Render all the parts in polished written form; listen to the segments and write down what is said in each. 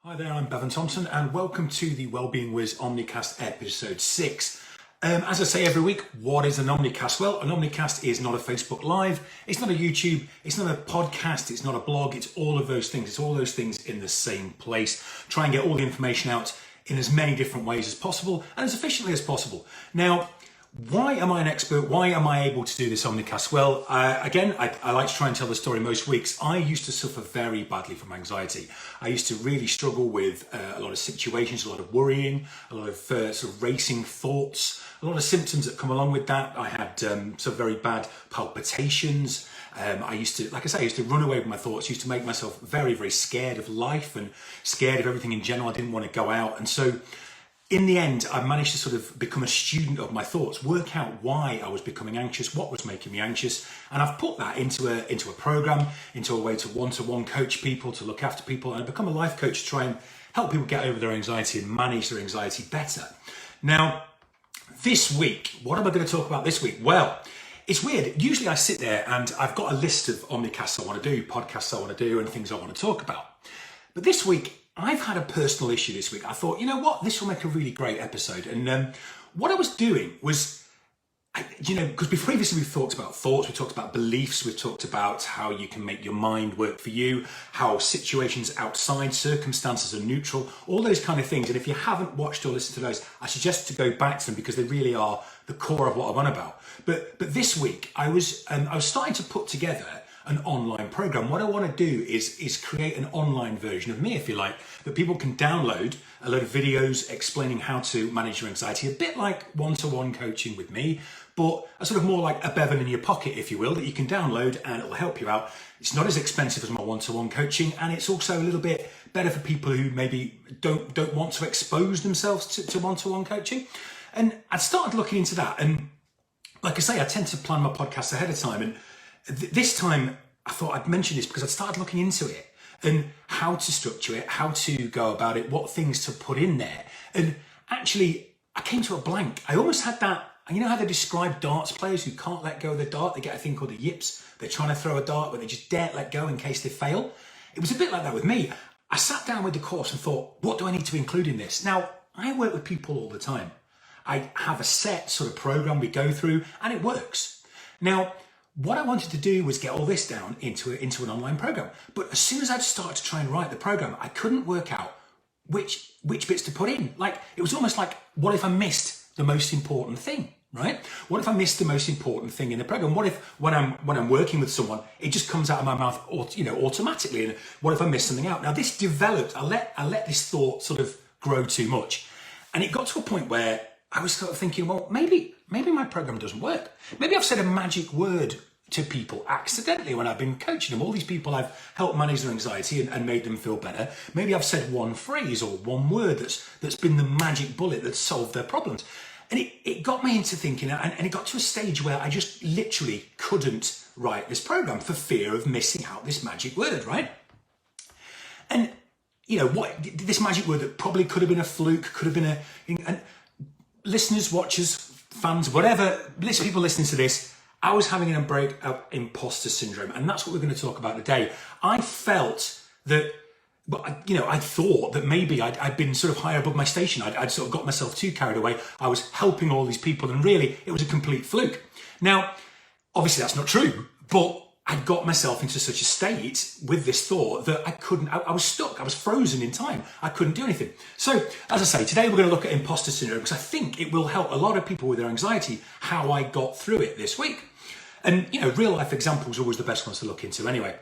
Hi there, I'm Bevan Thompson and welcome to the Wellbeing Wiz Omnicast episode 6. As I say every week, what is an Omnicast? Well, an Omnicast is not a Facebook Live, it's not a YouTube, it's not a podcast, it's not a blog, it's all of those things. It's all those things in the same place. Try and get all the information out in as many different ways as possible and as efficiently as possible. Now, why am I an expert? Why am I able to do this Omnicast? Well, I like to try and tell the story most weeks. I used to suffer very badly from anxiety. I used to really struggle with a lot of situations, a lot of worrying, a lot of sort of racing thoughts, a lot of symptoms that come along with that. I had some very bad palpitations. I used to run away with my thoughts, used to make myself very, very scared of life and scared of everything in general. I didn't want to go out. And so in the end, I managed to sort of become a student of my thoughts, work out why I was becoming anxious, what was making me anxious, and I've put that into a program, into a way to one-to-one coach people, to look after people, and I've become a life coach to try and help people get over their anxiety and manage their anxiety better. Now, this week, what am I going to talk about this week? Well, it's weird. Usually I sit there and I've got a list of Omnicasts I want to do, podcasts I want to do, and things I want to talk about. But this week, I've had a personal issue this week. I thought, you know what, this will make a really great episode. And what I was doing was, because previously we've talked about thoughts, we've talked about beliefs, we've talked about how you can make your mind work for you, how situations outside circumstances are neutral, all those kind of things. And if you haven't watched or listened to those, I suggest to go back to them because they really are the core of what I'm on about. But this week, I was starting to put together an online program. What I want to do is create an online version of me, if you like, that people can download a load of videos explaining how to manage your anxiety, a bit like one-to-one coaching with me, but a sort of more like a Bevan in your pocket, if you will, that you can download and it'll help you out. It's not as expensive as my one-to-one coaching, and it's also a little bit better for people who maybe don't want to expose themselves to one-to-one coaching. And I started looking into that, and like I say, I tend to plan my podcast ahead of time, and this time, I thought I'd mention this because I'd started looking into it and how to structure it, how to go about it, what things to put in there. And actually, I came to a blank. I almost had that, you know how they describe darts players who can't let go of the dart? They get a thing called the yips. They're trying to throw a dart, but they just daren't let go in case they fail. It was a bit like that with me. I sat down with the course and thought, what do I need to include in this? Now, I work with people all the time. I have a set sort of program we go through, and it works. Now, what I wanted to do was get all this down into an online program. But as soon as I'd start to try and write the program, I couldn't work out which bits to put in. Like, it was almost like, what if I missed the most important thing, right? What if I missed the most important thing in the program? What if when I'm working with someone, it just comes out of my mouth, automatically? And what if I miss something out? Now, this developed. I let this thought sort of grow too much, and it got to a point where I was sort of thinking, well, maybe my program doesn't work. Maybe I've said a magic word to people accidentally when I've been coaching them. All these people I've helped manage their anxiety and made them feel better. Maybe I've said one phrase or one word that's been the magic bullet that's solved their problems. And it got me into thinking, and it got to a stage where I just literally couldn't write this program for fear of missing out this magic word, right? And, what this magic word that probably could have been a fluke, could have been and listeners, watchers, fans, whatever, people listening to this, I was having an outbreak of imposter syndrome, and that's what we're going to talk about today. I felt that, I thought that maybe I'd been sort of higher above my station. I'd sort of got myself too carried away. I was helping all these people, and really, it was a complete fluke. Now, obviously that's not true, but I got myself into such a state with this thought that I was stuck. I was frozen in time. I couldn't do anything. So, as I say, today we're going to look at imposter syndrome because I think it will help a lot of people with their anxiety, how I got through it this week. And, real life examples are always the best ones to look into anyway.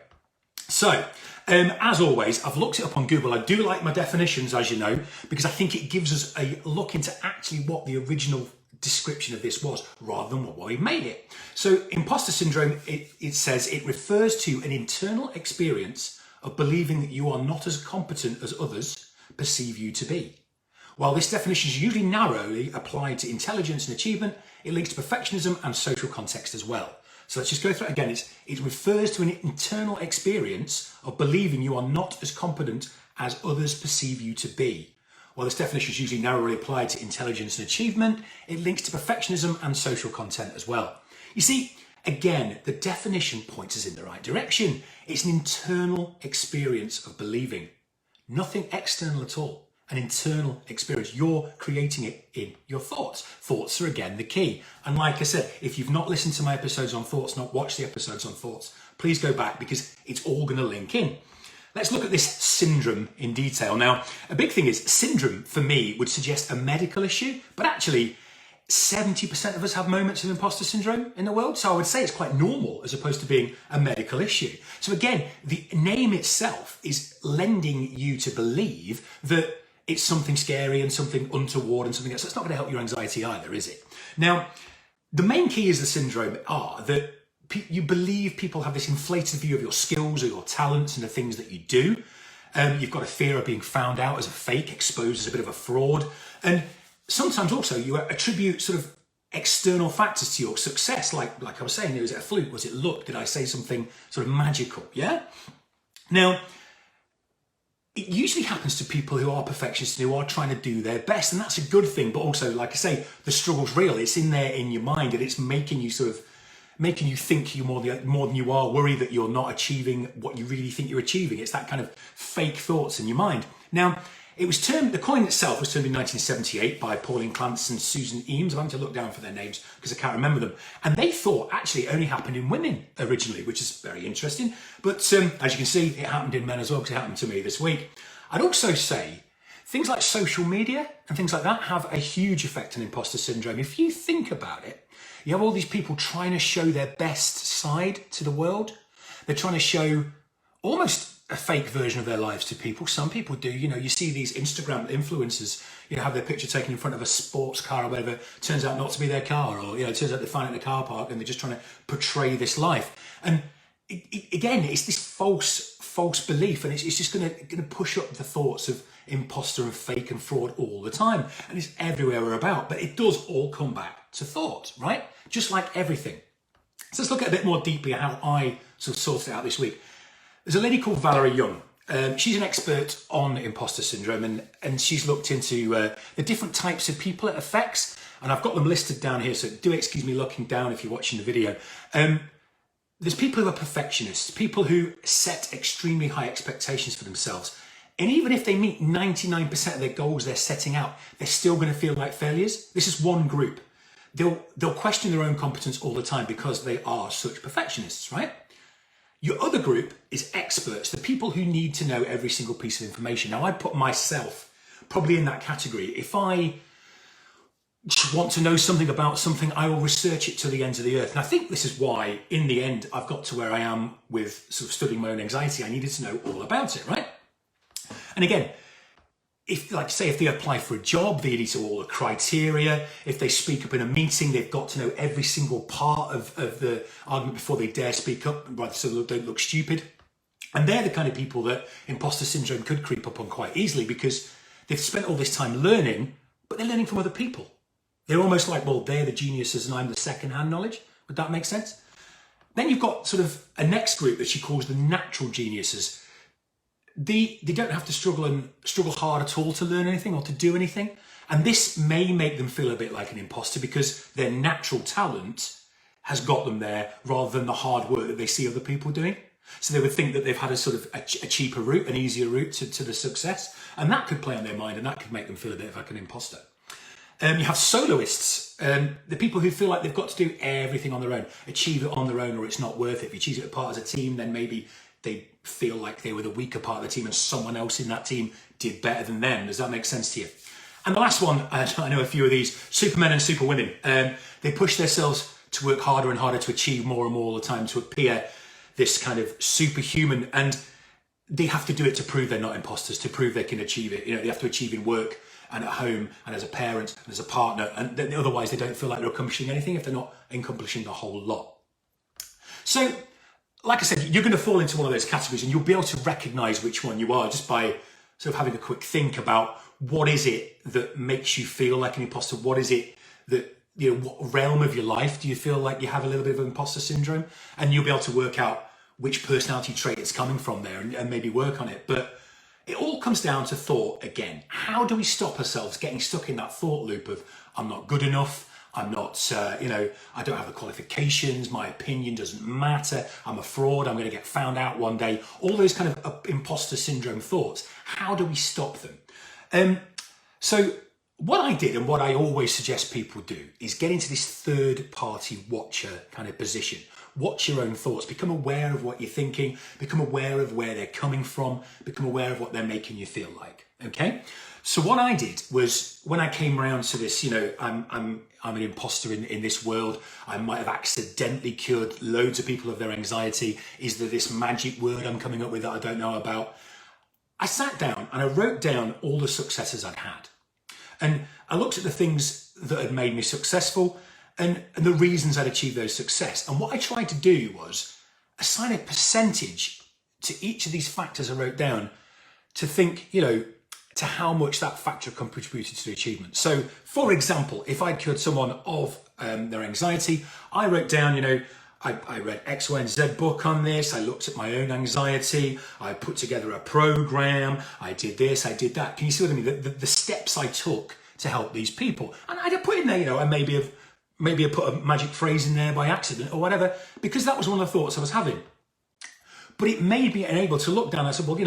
So, as always, I've looked it up on Google. I do like my definitions, as you know, because I think it gives us a look into actually what the original description of this was rather than what we made it. So imposter syndrome, it says it refers to an internal experience of believing that you are not as competent as others perceive you to be. While this definition is usually narrowly applied to intelligence and achievement, it links to perfectionism and social context as well. So let's just go through it again. It refers to an internal experience of believing you are not as competent as others perceive you to be. While this definition is usually narrowly applied to intelligence and achievement, it links to perfectionism and social content as well. You see, again, the definition points us in the right direction. It's an internal experience of believing. Nothing external at all. An internal experience. You're creating it in your thoughts. Thoughts are again the key. And like I said, if you've not listened to my episodes on thoughts, not watched the episodes on thoughts, please go back because it's all going to link in. Let's look at this syndrome in detail. Now, a big thing is syndrome for me would suggest a medical issue, but actually 70% of us have moments of imposter syndrome in the world. So I would say it's quite normal as opposed to being a medical issue. So again, the name itself is lending you to believe that it's something scary and something untoward and something else. So it's not going to help your anxiety either, is it? Now, the main key is the syndrome are that you believe people have this inflated view of your skills or your talents and the things that you do. You've got a fear of being found out as a fake, exposed as a bit of a fraud. And sometimes also you attribute sort of external factors to your success. Like I was saying, was it a fluke? Was it luck? Did I say something sort of magical? Yeah? Now, it usually happens to people who are perfectionists and who are trying to do their best. And that's a good thing. But also, like I say, the struggle's real. It's in there in your mind and it's making you think you're more than you are, worry that you're not achieving what you really think you're achieving. It's that kind of fake thoughts in your mind. Now, the coin itself was termed in 1978 by Pauline Clance and Susan Eames. I'm having to look down for their names because I can't remember them. And they thought actually it only happened in women originally, which is very interesting. But as you can see, it happened in men as well because it happened to me this week. I'd also say things like social media and things like that have a huge effect on imposter syndrome. If you think about it, you have all these people trying to show their best side to the world. They're trying to show almost a fake version of their lives to people. Some people do, you see these Instagram influencers, have their picture taken in front of a sports car or whatever, turns out not to be their car, or, it turns out they find it in a car park and they're just trying to portray this life. And again, it's this false belief, and it's just going to push up the thoughts of imposter and fake and fraud all the time. And it's everywhere we're about, but it does all come back to thought, right? Just like everything. So let's look at a bit more deeply at how I sort of sorted it out this week. There's a lady called Valerie Young. She's an expert on imposter syndrome, and she's looked into the different types of people it affects. And I've got them listed down here, so do excuse me looking down if you're watching the video. There's people who are perfectionists, people who set extremely high expectations for themselves. And even if they meet 99% of their goals they're setting out, they're still going to feel like failures. This is one group. They'll question their own competence all the time because they are such perfectionists, right? Your other group is experts, the people who need to know every single piece of information. Now, I'd put myself probably in that category. If I want to know something about something, I will research it to the ends of the earth. And I think this is why, in the end, I've got to where I am with sort of studying my own anxiety. I needed to know all about it, right? And again, if they apply for a job, they need to know all the criteria. If they speak up in a meeting, they've got to know every single part of the argument before they dare speak up, so they don't look stupid. And they're the kind of people that imposter syndrome could creep up on quite easily because they've spent all this time learning, but they're learning from other people. They're almost like, well, they're the geniuses and I'm the second-hand knowledge. Would that make sense? Then you've got sort of a next group that she calls the natural geniuses. They don't have to struggle hard at all to learn anything or to do anything. And this may make them feel a bit like an imposter because their natural talent has got them there rather than the hard work that they see other people doing. So they would think that they've had a sort of a cheaper route, an easier route to the success. And that could play on their mind and that could make them feel a bit like an imposter. You have soloists, the people who feel like they've got to do everything on their own, achieve it on their own or it's not worth it. If you achieve it apart as a team, then maybe they feel like they were the weaker part of the team and someone else in that team did better than them. Does that make sense to you? And the last one, I know a few of these, supermen and superwomen. They push themselves to work harder and harder to achieve more and more all the time, to appear this kind of superhuman. And they have to do it to prove they're not imposters, to prove they can achieve it. They have to achieve in work and at home and as a parent and as a partner. And otherwise they don't feel like they're accomplishing anything if they're not accomplishing the whole lot. So, like I said, you're going to fall into one of those categories and you'll be able to recognize which one you are just by sort of having a quick think about what is it that makes you feel like an imposter? What is it that, what realm of your life do you feel like you have a little bit of imposter syndrome? And you'll be able to work out which personality trait it's coming from there and maybe work on it. But it all comes down to thought again. How do we stop ourselves getting stuck in that thought loop of, I'm not good enough, I'm not, I don't have the qualifications. My opinion doesn't matter. I'm a fraud. I'm going to get found out one day. All those kind of imposter syndrome thoughts. How do we stop them? So what I did and what I always suggest people do is get into this third party watcher kind of position. Watch your own thoughts, become aware of what you're thinking, become aware of where they're coming from, become aware of what they're making you feel like, okay? So what I did was when I came around to this, I'm an imposter in this world. I might have accidentally cured loads of people of their anxiety. Is there this magic word I'm coming up with that I don't know about? I sat down and I wrote down all the successes I'd had. And I looked at the things that had made me successful and the reasons I'd achieved those success. And what I tried to do was assign a percentage to each of these factors I wrote down to think, to how much that factor contributed to the achievement. So, for example, if I'd cured someone of their anxiety, I wrote down, I read X, Y, and Z book on this. I looked at my own anxiety. I put together a program. I did this, I did that. Can you see what I mean? The steps I took to help these people. And I'd put in there, and maybe I put a magic phrase in there by accident or whatever, because that was one of the thoughts I was having. But it made me able to look down and I said, well,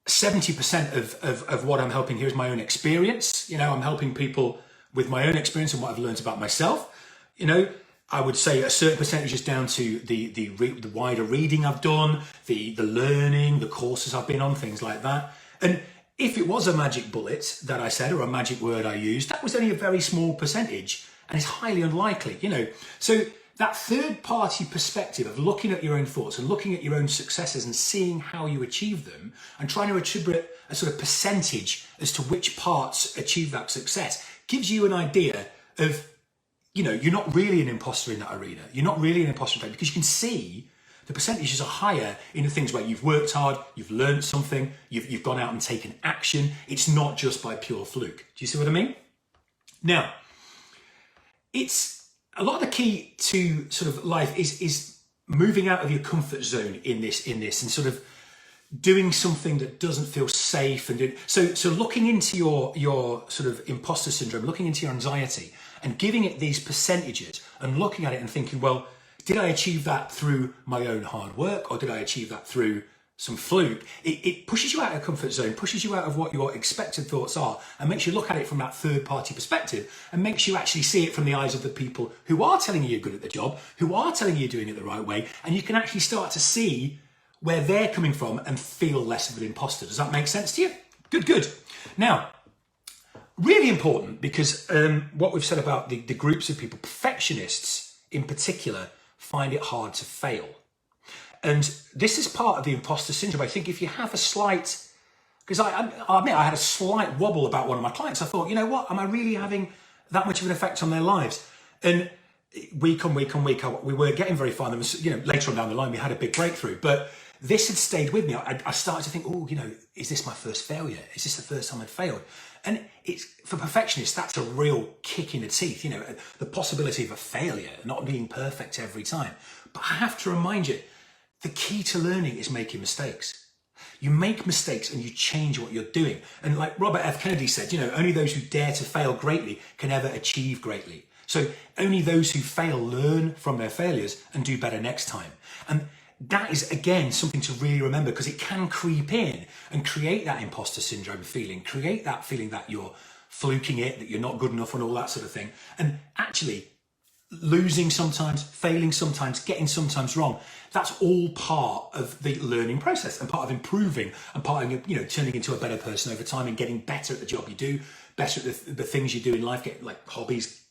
70% of what I'm helping here is my own experience. I'm helping people with my own experience and what I've learned about myself. I would say a certain percentage is down to the wider reading I've done, the learning, the courses I've been on, things like that. And if it was a magic bullet that I said or a magic word I used, that was only a very small percentage and it's highly unlikely, So that third party perspective of looking at your own thoughts and looking at your own successes and seeing how you achieve them and trying to attribute a sort of percentage as to which parts achieve that success gives you an idea of, you're not really an imposter in that arena. You're not really an imposter because you can see the percentages are higher in the things where you've worked hard, you've learned something, you've gone out and taken action. It's not just by pure fluke. Do you see what I mean? Now, it's a lot of the key to sort of life is moving out of your comfort zone in this and sort of doing something that doesn't feel safe and so looking into your sort of imposter syndrome, looking into your anxiety and giving it these percentages and looking at it and thinking, well, did I achieve that through my own hard work or did I achieve that through some fluke? It pushes you out of comfort zone, pushes you out of what your expected thoughts are and makes you look at it from that third party perspective and makes you actually see it from the eyes of the people who are telling you you're good at the job, who are telling you you're doing it the right way, and you can actually start to see where they're coming from and feel less of an imposter. Does that make sense to you? Good. Now, really important because what we've said about the groups of people, perfectionists in particular, find it hard to fail. And this is part of the imposter syndrome. I think if you have a slight, because I admit I had a slight wobble about one of my clients. I thought, what, am I really having that much of an effect on their lives? And week on week, we weren't getting very far. There was, later on down the line, we had a big breakthrough, but this had stayed with me. I started to think, is this my first failure? Is this the first time I'd failed? And it's for perfectionists, that's a real kick in the teeth, the possibility of a failure, not being perfect every time. But I have to remind you, the key to learning is making mistakes. You make mistakes and you change what you're doing. And like Robert F. Kennedy said, only those who dare to fail greatly can ever achieve greatly. So only those who fail learn from their failures and do better next time. And that is, again, something to really remember because it can creep in and create that imposter syndrome feeling, create that feeling that you're fluking it, that you're not good enough and all that sort of thing. And actually, losing sometimes, failing sometimes, getting sometimes wrong, that's all part of the learning process and part of improving and part of, turning into a better person over time and getting better at the job you do, better at the things you do in life, get like hobbies,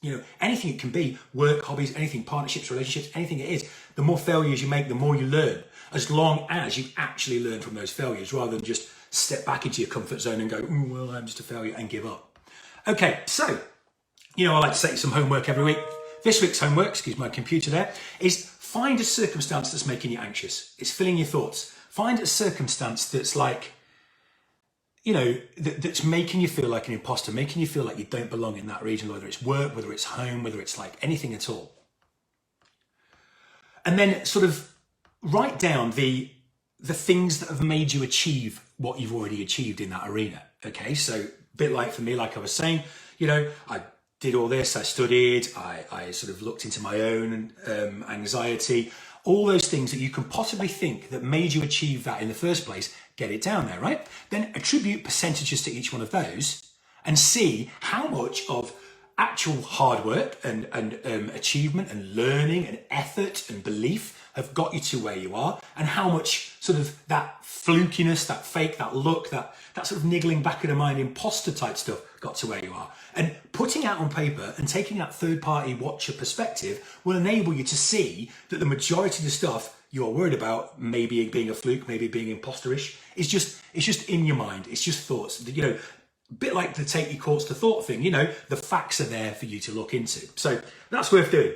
anything it can be, work, hobbies, anything, partnerships, relationships, anything it is. The more failures you make, the more you learn, as long as you actually learn from those failures rather than just step back into your comfort zone and go, well, I'm just a failure and give up. Okay, so, I like to set you some homework every week. This week's homework, excuse my computer there, is find a circumstance that's making you anxious. It's filling your thoughts. Find a circumstance that's like, that's making you feel like an imposter, making you feel like you don't belong in that region, whether it's work, whether it's home, whether it's like anything at all. And then sort of write down the things that have made you achieve what you've already achieved in that arena. Okay, so a bit like for me, like I was saying, I did all this, I studied, I sort of looked into my own anxiety, all those things that you can possibly think that made you achieve that in the first place, get it down there, right? Then attribute percentages to each one of those and see how much of actual hard work and achievement and learning and effort and belief have got you to where you are, and how much sort of that flukiness, that fake, that look, that sort of niggling back of the mind, imposter type stuff got to where you are. And putting out on paper and taking that third party watcher perspective will enable you to see that the majority of the stuff you're worried about, maybe being a fluke, maybe being imposterish, it's just in your mind. It's just thoughts. You know, a bit like the take your thoughts to thought thing, you know, the facts are there for you to look into. So that's worth doing.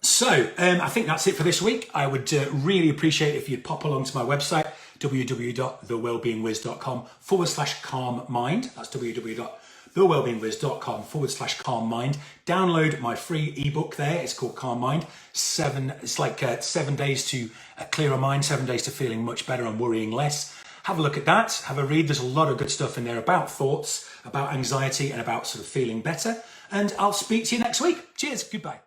So I think that's it for this week. I would really appreciate if you'd pop along to my website, www.thewellbeingwiz.com/calm mind. That's www.thewellbeingwiz.com/calm mind. Download my free ebook there. It's called Calm Mind. It's like 7 days to a clearer mind, 7 days to feeling much better and worrying less. Have a look at that. Have a read. There's a lot of good stuff in there about thoughts, about anxiety, and about sort of feeling better. And I'll speak to you next week. Cheers. Goodbye.